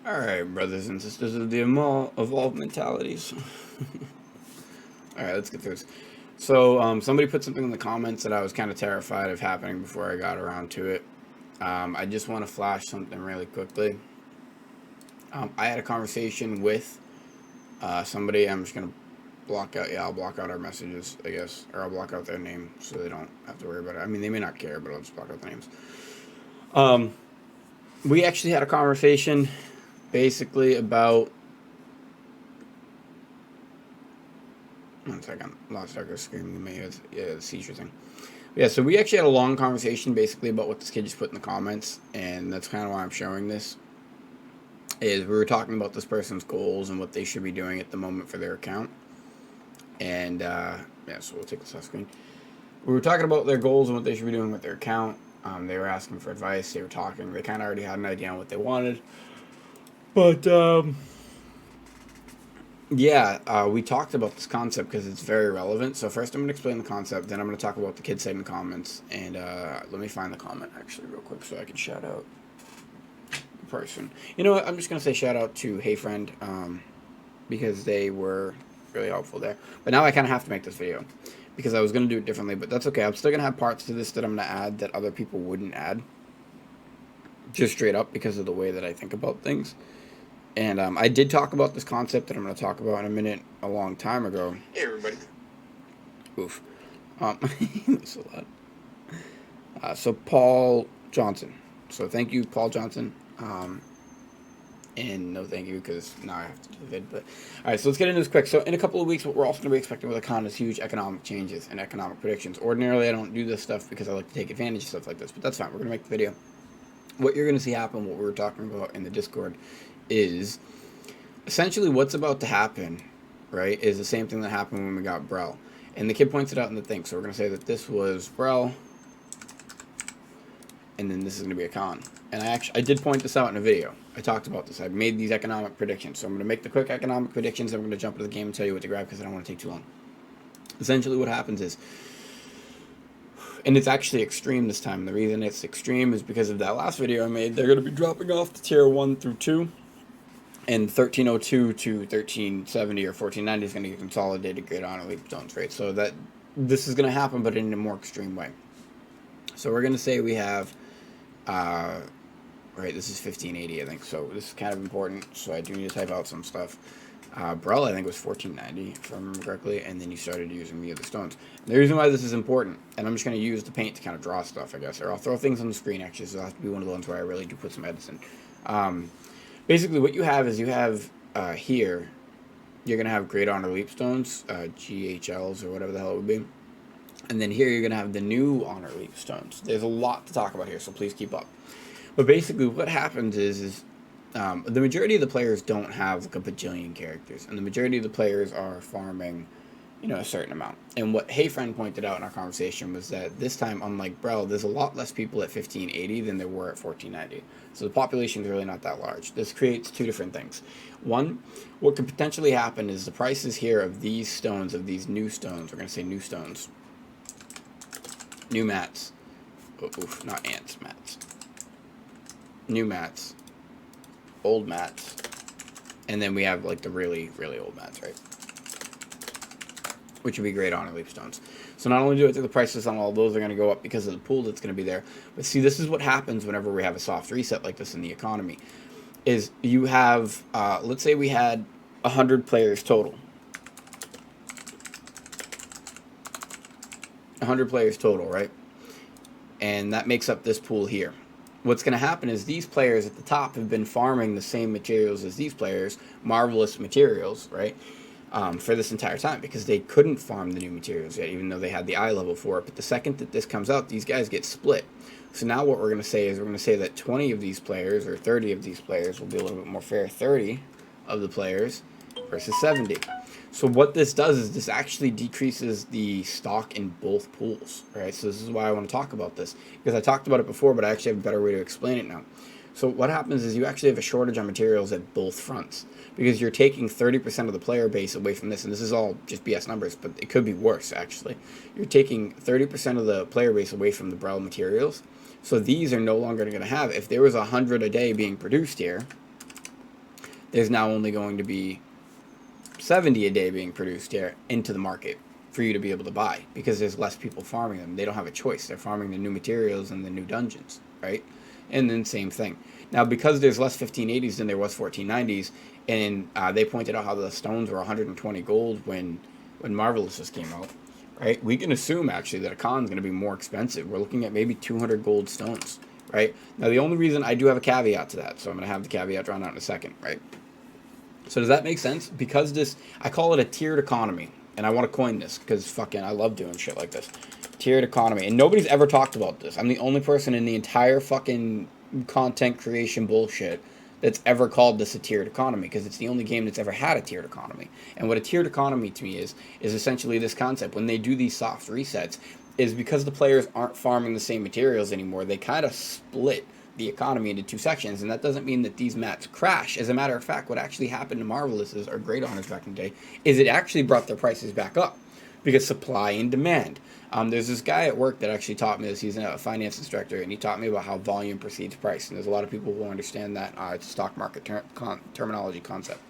Alright, brothers and sisters of the evolved mentalities. Alright, let's get through this. So, somebody put something in the comments that I was kind of terrified of happening before I got around to it. I just want to flash something really quickly. I had a conversation with somebody. I'm just going to block out, I'll block out our messages, I guess. Or I'll block out their name so they don't have to worry about it. I mean, they may not care, but I'll just block out the names. We actually had a conversation basically about. One second, lost our screaming me. Yeah, the seizure thing. Yeah, so we actually had a long conversation basically about what this kid just put in the comments, and that's kind of why I'm showing this. Is we were talking about this person's goals and what they should be doing at the moment for their account, and yeah, so we'll take this off screen. We were talking about their goals and what they should be doing with their account. They were asking for advice. They were talking. They kind of already had an idea on what they wanted, but yeah, we talked about this concept because it's very relevant. So first I'm going to explain the concept, then I'm going to talk about the kid said in the comments, and let me find the comment actually real quick so I can shout out the person. You know what, I'm just going to say shout out to Hey Friend, because they were really helpful there. But now I kind of have to make this video because I was going to do it differently, but that's okay. I'm still going to have parts to this that I'm going to add that other people wouldn't add, just straight up because of the way that I think about things. And I did talk about this concept that I'm going to talk about in a minute a long time ago. Hey, everybody. Oof. That's a lot. So, Paul Johnson. So, thank you, Paul Johnson. And no thank you, because now I have to do the vid. But, alright, so let's get into this quick. So, in a couple of weeks, what we're also going to be expecting with Akkan is huge economic changes and economic predictions. Ordinarily, I don't do this stuff because I like to take advantage of stuff like this, but that's fine. We're going to make the video. What you're going to see happen, what we were talking about in the Discord, is essentially what's about to happen, right, is the same thing that happened when we got Brel. And the kid points it out in the thing. So we're going to say that this was Brel, and then this is going to be Akkan. And I did point this out in a video. I talked about this. I made these economic predictions. So I'm going to make the quick economic predictions, then we're going to jump into the game and tell you what to grab because I don't want to take too long. Essentially what happens is, and it's actually extreme this time. The reason it's extreme is because of that last video I made. They're going to be dropping off to tier 1 through 2. And 1302 to 1370 or 1490 is going to get consolidated great honor leap stones, right? So that this is going to happen, but in a more extreme way. So we're going to say we have, right, this is 1580, I think. So this is kind of important. So I do need to type out some stuff. Brel, I think, was 1490, if I remember correctly, and then you started using the other stones. And the reason why this is important, and I'm just going to use the paint to kind of draw stuff, I guess, or I'll throw things on the screen, actually, so it'll have to be one of the ones where I really do put some edits in. Basically, what you have is you have here, you're going to have Great Honor Leap Stones, GHLs, or whatever the hell it would be. And then here you're going to have the new Honor Leap Stones. There's a lot to talk about here, so please keep up. But basically, what happens is the majority of the players don't have like a bajillion characters, and the majority of the players are farming, you know, a certain amount. And what Hey Friend pointed out in our conversation was that this time, unlike Brel, there's a lot less people at 1580 than there were at 1490. So the population is really not that large. This creates two different things. One, what could potentially happen is the prices here of these stones, of these new stones, we're going to say new stones, new mats, oof, not ants, mats, new mats, old mats, and then we have like the really, really old mats, right? Which would be Great Honor Leap Stones. So not only do the prices on all those are going to go up because of the pool that's going to be there, but see, this is what happens whenever we have a soft reset like this in the economy, is you have, let's say we had 100 players total. 100 players total, right? And that makes up this pool here. What's going to happen is these players at the top have been farming the same materials as these players, marvelous materials, right? For this entire time because they couldn't farm the new materials yet, even though they had the eye level for it. But the second that this comes out, these guys get split. So now what we're going to say is we're going to say that 20 of these players or 30 of these players will be a little bit more fair. 30 of the players versus 70. So what this does is this actually decreases the stock in both pools, right? So this is why I want to talk about this because I talked about it before, but I actually have a better way to explain it now. So what happens is you actually have a shortage on materials at both fronts because you're taking 30% of the player base away from this, and this is all just BS numbers, but it could be worse, actually. You're taking 30% of the player base away from the Brel materials, so these are no longer going to have, if there was 100 a day being produced here, there's now only going to be 70 a day being produced here into the market for you to be able to buy, because there's less people farming them. They don't have a choice. They're farming the new materials and the new dungeons, right? And then same thing. Now, because there's less 1580s than there was 1490s, and they pointed out how the stones were 120 gold when Marvelous just came out, right? We can assume actually that Akkan's going to be more expensive. We're looking at maybe 200 gold stones, right? Now, the only reason I do have a caveat to that, so I'm going to have the caveat drawn out in a second, right? So does that make sense? Because this, I call it a tiered economy, and I want to coin this because fucking I love doing shit like this. Tiered economy, and nobody's ever talked about this. I'm the only person in the entire fucking content creation bullshit that's ever called this a tiered economy, because it's the only game that's ever had a tiered economy. And what a tiered economy to me is essentially this concept. When they do these soft resets, is because the players aren't farming the same materials anymore, they kind of split the economy into two sections, and that doesn't mean that these mats crash. As a matter of fact, what actually happened to Marvelous's or Great Honors back in the day is it actually brought their prices back up, because supply and demand. There's this guy at work that actually taught me this. He's a finance instructor, and he taught me about how volume precedes price. And there's a lot of people who understand that. It's a stock market terminology concept.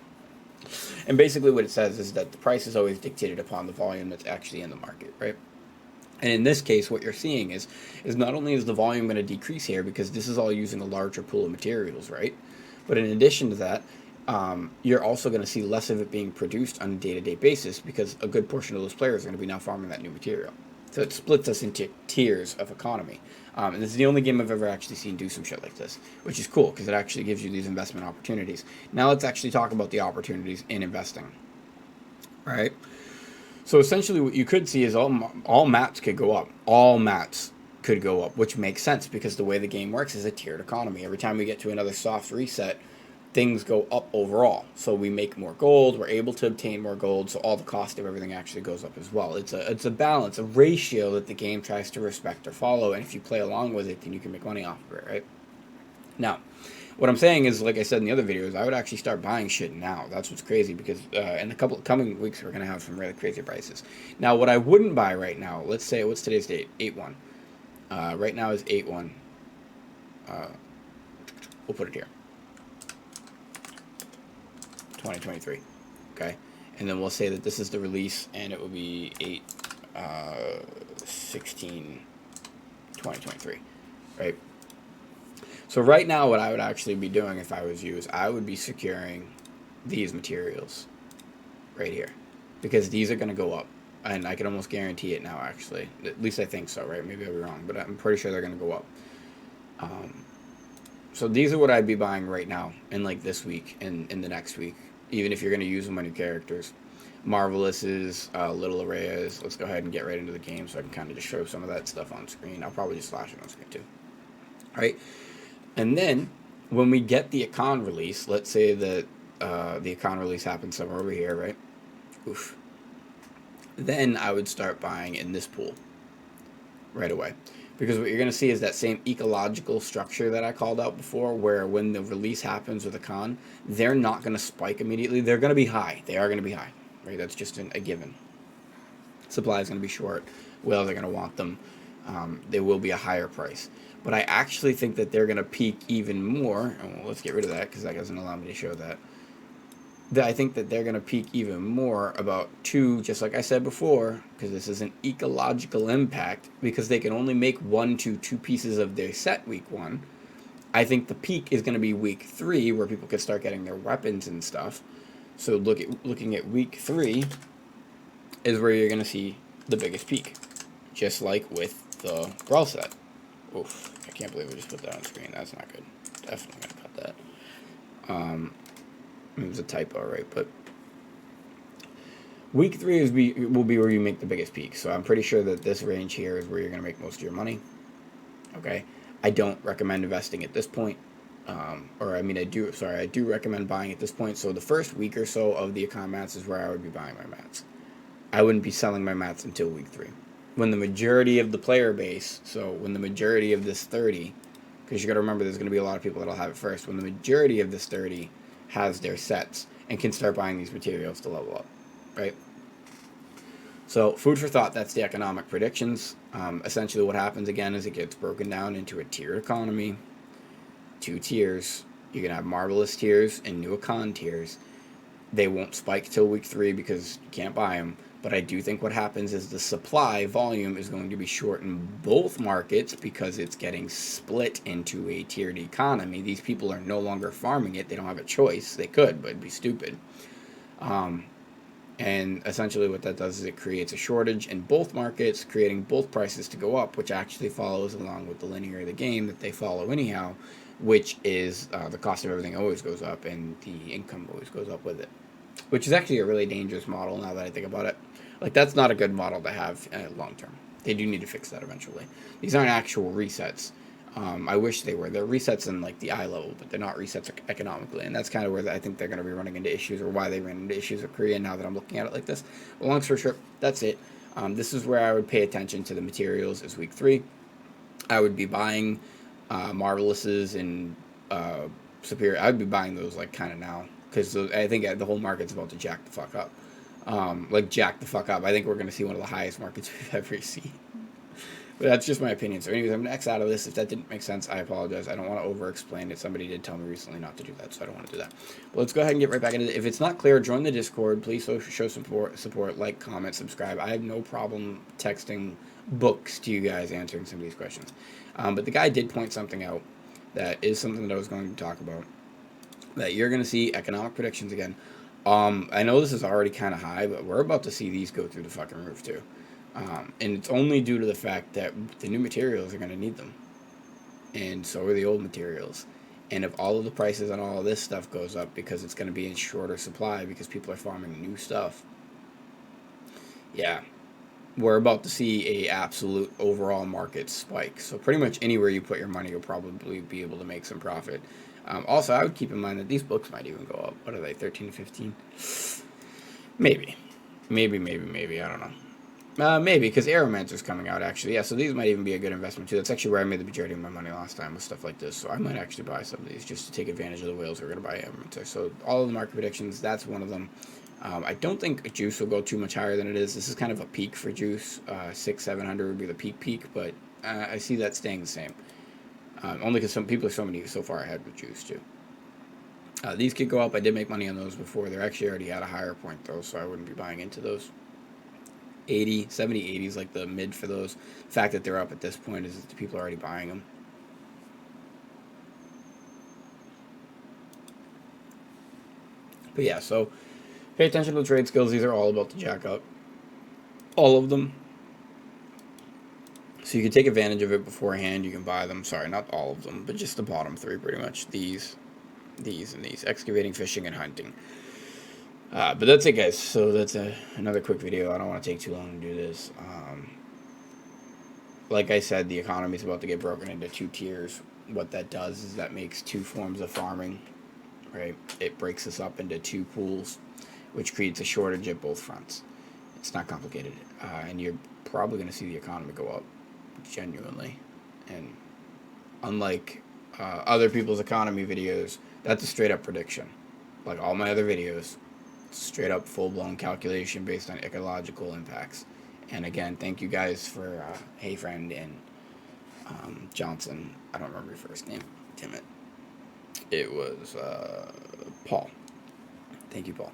And basically what it says is that the price is always dictated upon the volume that's actually in the market, right? And in this case, what you're seeing is not only is the volume going to decrease here, because this is all using a larger pool of materials, right? But in addition to that, you're also going to see less of it being produced on a day-to-day basis, because a good portion of those players are going to be now farming that new material. So it splits us into tiers of economy. And this is the only game I've ever actually seen do some shit like this, which is cool, because it actually gives you these investment opportunities. Now let's actually talk about the opportunities in investing. All right? So essentially what you could see is all mats could go up. All mats could go up, which makes sense, because the way the game works is a tiered economy. Every time we get to another soft reset, things go up overall. So we make more gold, we're able to obtain more gold, so all the cost of everything actually goes up as well. It's a balance, a ratio that the game tries to respect or follow, and if you play along with it, then you can make money off of it, right? Now, what I'm saying is, like I said in the other videos, I would actually start buying shit now. That's what's crazy, because in a couple of coming weeks, we're going to have some really crazy prices. Now, what I wouldn't buy right now, let's say, what's today's date? 8/1. Right now is 8/1. We'll put it here. 2023. Okay? And then we'll say that this is the release, and it will be 8/16/2023. Right? So right now, what I would actually be doing if I was you is I would be securing these materials right here, because these are going to go up, and I can almost guarantee it now, actually. At least I think so, right? Maybe I'll be wrong, but I'm pretty sure they're going to go up. So these are what I'd be buying right now, in like this week and in the next week, even if you're going to use them on your characters. Marvelous's, Little Arrayas. Let's go ahead and get right into the game so I can kind of just show some of that stuff on screen. I'll probably just flash it on screen too. All right? And then, when we get the Akkan release, let's say that the Akkan release happens somewhere over here, right? Oof. Then I would start buying in this pool right away. Because what you're going to see is that same ecological structure that I called out before, where when the release happens with Akkan, they're not going to spike immediately. They're going to be high. They are going to be high, right? That's just a given. Supply is going to be short. Whales are going to want them. They will be a higher price. But I actually think that they're going to peak even more. Oh, let's get rid of that, because that doesn't allow me to show that. I think that they're going to peak even more about just like I said before, because this is an ecological impact, because they can only make 1 to 2 pieces of their set week 1. I think the peak is going to be week 3, where people can start getting their weapons and stuff. So looking at week 3 is where you're going to see the biggest peak, just like with the Brawl set. Oof, I can't believe we just put that on screen. That's not good. Definitely going to cut that. It was a typo, right? But week 3 will be where you make the biggest peak. So I'm pretty sure that this range here is where you're going to make most of your money. Okay? I don't recommend investing at this point. I do recommend buying at this point. So the first week or so of the Akkan mats is where I would be buying my mats. I wouldn't be selling my mats until week 3. When the majority of the player base, so when the majority of this 30, because you got to remember there's going to be a lot of people that'll have it first, when the majority of this 30 has their sets and can start buying these materials to level up, right? So food for thought, that's the economic predictions. Essentially what happens again is it gets broken down into a tiered economy, 2 tiers, You're gonna have Marvelous tiers and new Akkan tiers. They won't spike till week 3 because you can't buy them. But I do think what happens is the supply volume is going to be short in both markets because it's getting split into a tiered economy. These people are no longer farming it. They don't have a choice. They could, but it'd be stupid. And essentially what that does is it creates a shortage in both markets, creating both prices to go up, which actually follows along with the linear of the game that they follow anyhow, which is the cost of everything always goes up and the income always goes up with it, which is actually a really dangerous model now that I think about it. Like, that's not a good model to have long term. They do need to fix that eventually. These aren't actual resets. I wish they were. They're resets in like the eye level, but they're not resets economically, and that's kind of where I think they're going to be running into issues, or why they ran into issues with Korea. Now that I'm looking at it like this, but long story short, that's it. This is where I would pay attention to the materials. Is week 3. I would be buying Marvelouses and Superior. I'd be buying those like kind of now because I think the whole market's about to jack the fuck up. Like jack the fuck up. I think we're going to see one of the highest markets we've ever seen. But that's just my opinion. So anyways, I'm going to X out of this. If that didn't make sense, I apologize. I don't want to over-explain it. Somebody did tell me recently not to do that, so I don't want to do that. But let's go ahead and get right back into it. If it's not clear, join the Discord. Please show support, like, comment, subscribe. I have no problem texting books to you guys answering some of these questions. But the guy did point something out that is something that I was going to talk about, that you're going to see economic predictions again. I know this is already kind of high, but we're about to see these go through the fucking roof too. And it's only due to the fact that the new materials are going to need them. And so are the old materials. And if all of the prices on all of this stuff goes up because it's going to be in shorter supply because people are farming new stuff, yeah, we're about to see a absolute overall market spike. So pretty much anywhere you put your money, you'll probably be able to make some profit. Also, I would keep in mind that these books might even go up. What are they, 13 to 15? Maybe. I don't know. Maybe, because Aeromancer's coming out, actually. Yeah, so these might even be a good investment, too. That's actually where I made the majority of my money last time with stuff like this. So I might actually buy some of these just to take advantage of the whales who are going to buy Aeromancer. So all of the market predictions, that's one of them. I don't think Juice will go too much higher than it is. This is kind of a peak for Juice. 600-700 would be the peak, but I see that staying the same. Only because some people are so far ahead with Juice, too. These could go up. I did make money on those before. They're actually already at a higher point, though, so I wouldn't be buying into those. 80, 70, 80 is like the mid for those. The fact that they're up at this point is that the people are already buying them. But yeah, so pay attention to the trade skills. These are all about to jack up. All of them. So you can take advantage of it beforehand. You can buy them. Sorry, not all of them, but just the bottom 3 pretty much. These, and these. Excavating, fishing, and hunting. But that's it, guys. So that's another quick video. I don't want to take too long to do this. Like I said, the economy is about to get broken into 2 tiers. What that does is that makes 2 forms of farming, right? It breaks us up into 2 pools, which creates a shortage at both fronts. It's not complicated. And you're probably going to see the economy go up, genuinely. And unlike other people's economy videos, that's a straight-up prediction. Like all my other videos, straight up full-blown calculation based on ecological impacts. And again, thank you guys for Hey Friend and Johnson. I don't remember your first name. Damn it. It was Paul. Thank you, Paul.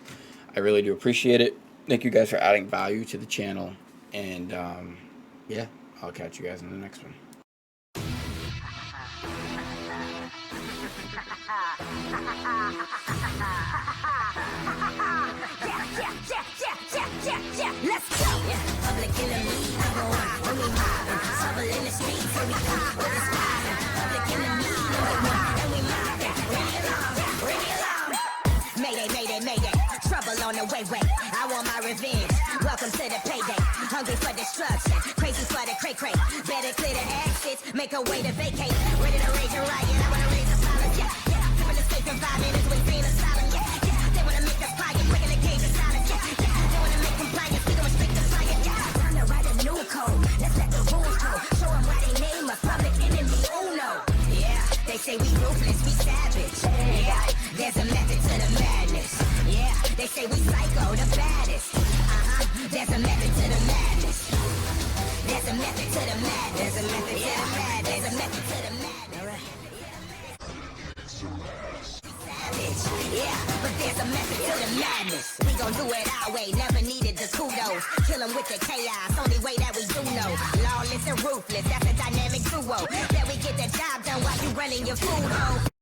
I really do appreciate it. Thank you guys for adding value to the channel. And yeah, I'll catch you guys in the next one. Let's go. Public enemy, number 1. When we mobbing, trouble in the streets, and we come with the spotting. Public enemy, number 1. And we mobbing. Bring it along. Mayday, mayday, mayday. Trouble on the way. I want my revenge. Welcome to the payday. Hungry for destruction. Crazy for the cray. Better clear the exits. Make a way to vacate. Ready to rage a riot. I wanna raise a silence. Yeah. Keeping the state surviving is we seen asylum. Yeah. They wanna make us quiet. Breaking the cage of silence. Yeah. They wanna make compliance. We gon' respect the fire. Yeah. Time to write a new code. Let's let the rules go. Show them why they name us public enemy. Uno. Yeah. They say we ruthless. We savage. Yeah. There's a method to the madness. Yeah. They say we psycho, the baddest. There's a method to the madness. There's a method to the madness. There's a method to the madness. There's a method to the madness. All right. Yeah, but there's a method to the madness. We gon' do it our way, never needed the kudos. Kill 'em with the chaos, only way that we do know. Lawless and ruthless, that's a dynamic duo. That we get the job done while you running your food home.